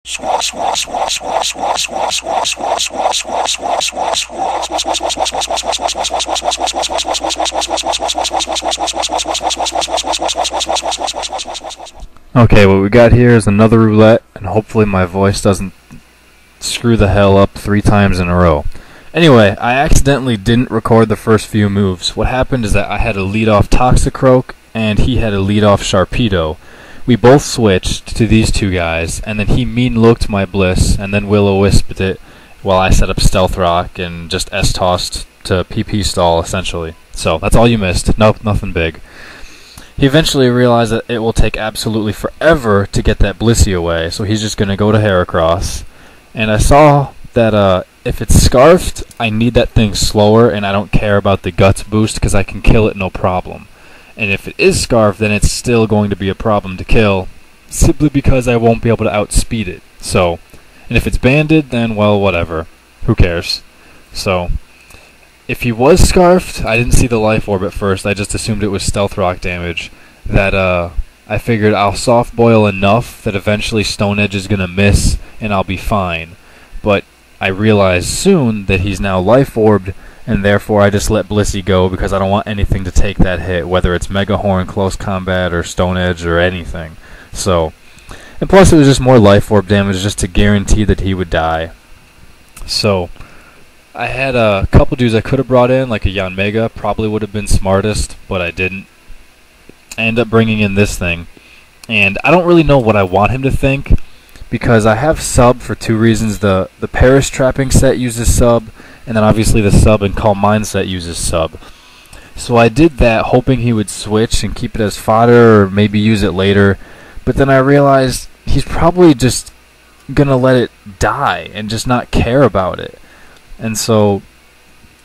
Okay, what we got here is another roulette, and hopefully my voice doesn't screw the hell up 3 times in a row. Anyway, I accidentally didn't record the first few moves. What happened is that I had a lead-off Toxicroak, and he had a lead-off Sharpedo. We both switched to these two guys, and then he mean-looked my Bliss, and then Will-O-Wisped it, while I set up Stealth Rock and just S-tossed to PP stall, essentially. So, that's all you missed. Nope, nothing big. He eventually realized that it will take absolutely forever to get that Blissey away, so he's just going to go to Heracross. And I saw that if it's Scarfed, I need that thing slower, and I don't care about the Guts boost because I can kill it no problem. And if it is Scarfed, then it's still going to be a problem to kill, simply because I won't be able to outspeed it. So, and if it's Banded, then, well, whatever. Who cares? So, if he was Scarfed, I didn't see the Life Orb at first, I just assumed it was Stealth Rock damage, that I figured I'll Soft Boil enough that eventually Stone Edge is going to miss and I'll be fine. But I realized soon that he's now Life Orbed, and therefore I just let Blissey go because I don't want anything to take that hit, whether it's Mega Horn, Close Combat, or Stone Edge, or anything. So, and plus it was just more Life Orb damage just to guarantee that he would die. So, I had a couple dudes I could have brought in, like a Yanmega, probably would have been smartest, but I didn't. I ended up bringing in this thing, and I don't really know what I want him to think, because I have Sub for 2 reasons. The Perish Trapping set uses Sub, and then obviously the Sub and Calm Mind set uses Sub. So I did that hoping he would switch and keep it as fodder, or maybe use it later, but then I realized he's probably just gonna let it die and just not care about it. And so,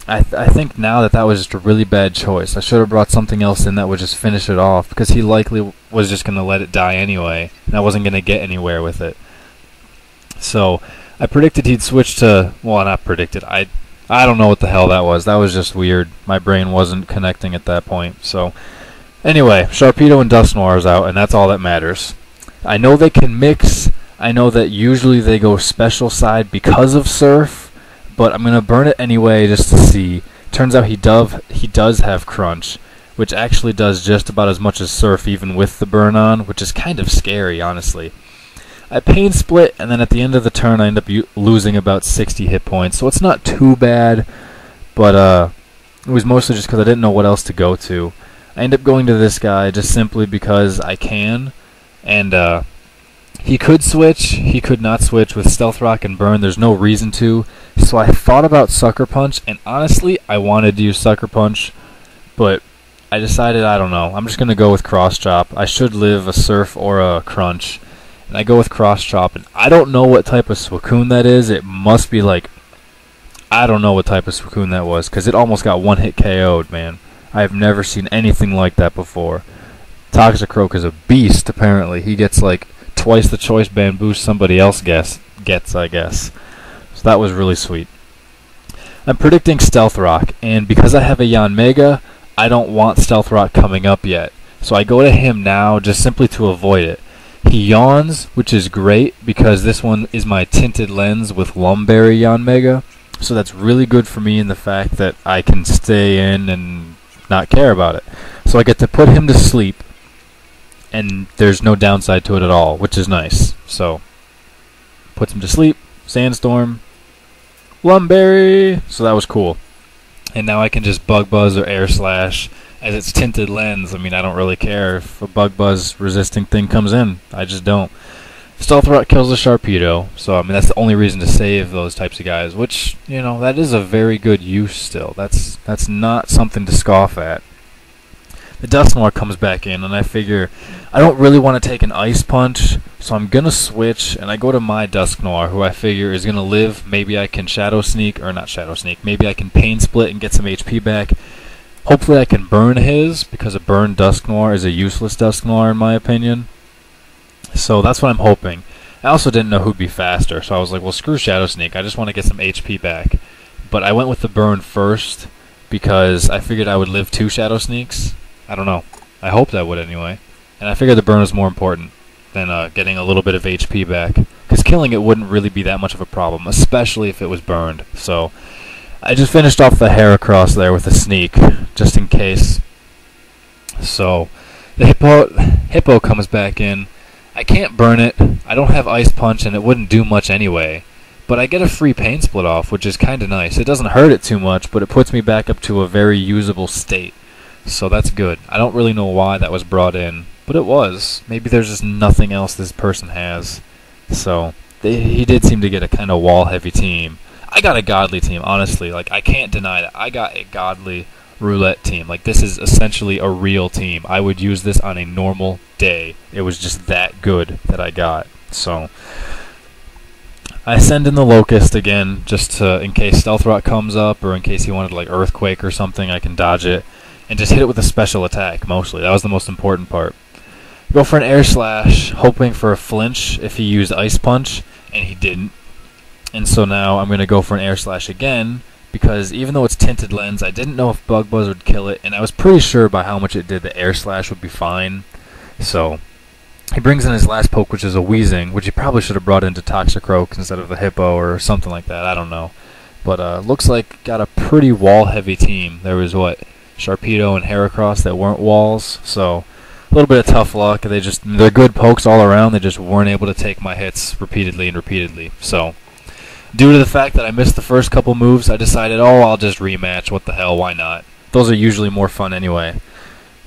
I think now that was just a really bad choice. I should have brought something else in that would just finish it off, because he likely was just going to let it die anyway, and I wasn't going to get anywhere with it. So, I predicted he'd switch to, well, not predicted, I don't know what the hell that was. That was just weird. My brain wasn't connecting at that point. So, anyway, Sharpedo and Dusknoir is out, and that's all that matters. I know they can mix. I know that usually they go special side because of Surf, but I'm going to burn it anyway just to see. Turns out he does have Crunch, which actually does just about as much as Surf even with the burn on, which is kind of scary, honestly. I Pain Split, and then at the end of the turn I end up losing about 60 hit points, so it's not too bad, but it was mostly just because I didn't know what else to go to. I end up going to this guy just simply because I can, and he could switch, he could not switch. With Stealth Rock and Burn, there's no reason to. So I thought about Sucker Punch, and honestly, I wanted to use Sucker Punch, but I decided, I don't know, I'm just going to go with Cross Chop. I should live a Surf or a Crunch, and I go with Cross Chop, and I don't know what type of Suicune that is. It must be like, I don't know what type of Suicune that was, because it almost got one-hit KO'd, man. I have never seen anything like that before. Toxicroak is a beast, apparently. He gets like twice the choice band boost somebody else gets, I guess. So that was really sweet. I'm predicting Stealth Rock, and because I have a Yanmega, I don't want Stealth Rock coming up yet. So I go to him now just simply to avoid it. He yawns, which is great, because this one is my Tinted Lens with Lumberry Yanmega. So that's really good for me in the fact that I can stay in and not care about it. So I get to put him to sleep, and there's no downside to it at all, which is nice. So, puts him to sleep, Sandstorm, Lumberry, so that was cool. And now I can just Bug Buzz or Air Slash as its Tinted Lens. I mean, I don't really care if a Bug Buzz resisting thing comes in. I just don't. Stealth Rock kills the Sharpedo, so I mean, that's the only reason to save those types of guys, which, you know, that is a very good use still. That's not something to scoff at. The Dusknoir comes back in, and I figure I don't really want to take an Ice Punch, so I'm going to switch, and I go to my Dusknoir, who I figure is going to live. Maybe I can Shadow Sneak, or not Shadow Sneak, maybe I can Pain Split and get some HP back. Hopefully I can burn his, because a burned Dusknoir is a useless Dusknoir in my opinion. So that's what I'm hoping. I also didn't know who'd be faster, so I was like, well, screw Shadow Sneak, I just want to get some HP back. But I went with the burn first, because I figured I would live 2 Shadow Sneaks. I don't know. I hoped I would anyway. And I figured the burn was more important than getting a little bit of HP back. because killing it wouldn't really be that much of a problem, especially if it was burned. So I just finished off the Heracross there with a sneak, just in case. So the hippo comes back in. I can't burn it. I don't have Ice Punch, and it wouldn't do much anyway. But I get a free Pain Split off, which is kind of nice. It doesn't hurt it too much, but it puts me back up to a very usable state. So that's good. I don't really know why that was brought in, but it was. Maybe there's just nothing else this person has. So he did seem to get a kind of wall-heavy team. I got a godly team, honestly. Like, I can't deny that. I got a godly roulette team. Like, this is essentially a real team. I would use this on a normal day. It was just that good that I got. So I send in the Locust again, just to, in case Stealth Rock comes up, or in case he wanted like Earthquake or something, I can dodge it, and just hit it with a special attack, mostly. That was the most important part. Go for an Air Slash, hoping for a flinch if he used Ice Punch, and he didn't. And so now I'm going to go for an Air Slash again, because even though it's Tinted Lens, I didn't know if Bug Buzz would kill it, and I was pretty sure by how much it did the Air Slash would be fine. So he brings in his last poke, which is a Weezing, which he probably should have brought into Toxicroak instead of the Hippo or something like that. I don't know. But looks like got a pretty wall-heavy team. There was, what, Sharpedo and Heracross that weren't walls. So a little bit of tough luck. They're good pokes all around. They just weren't able to take my hits repeatedly and repeatedly. So due to the fact that I missed the first couple moves, I decided, oh, I'll just rematch. What the hell? Why not? Those are usually more fun anyway.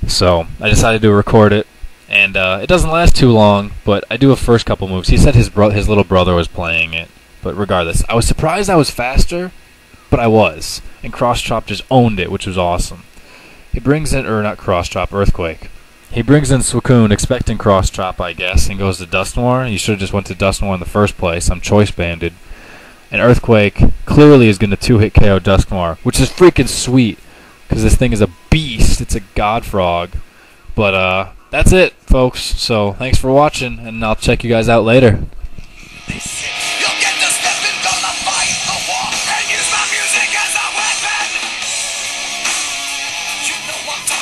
So I decided to record it. And it doesn't last too long, but I do a first couple moves. He said his little brother was playing it, but regardless, I was surprised I was faster, but I was. And Cross Chop just owned it, which was awesome. He brings in, or not Cross Chop, Earthquake. He brings in Suicune, expecting Cross Chop, I guess, and goes to Dusknoir. He should have just went to Dusknoir in the first place. I'm choice banded. And Earthquake clearly is going to 2-hit KO Dusknoir, which is freaking sweet, because this thing is a beast. It's a God Frog. But, that's it, folks. So, thanks for watching, and I'll check you guys out later. You'll get to step into the fight, the war, and use my music as a weapon. You know I'm talking.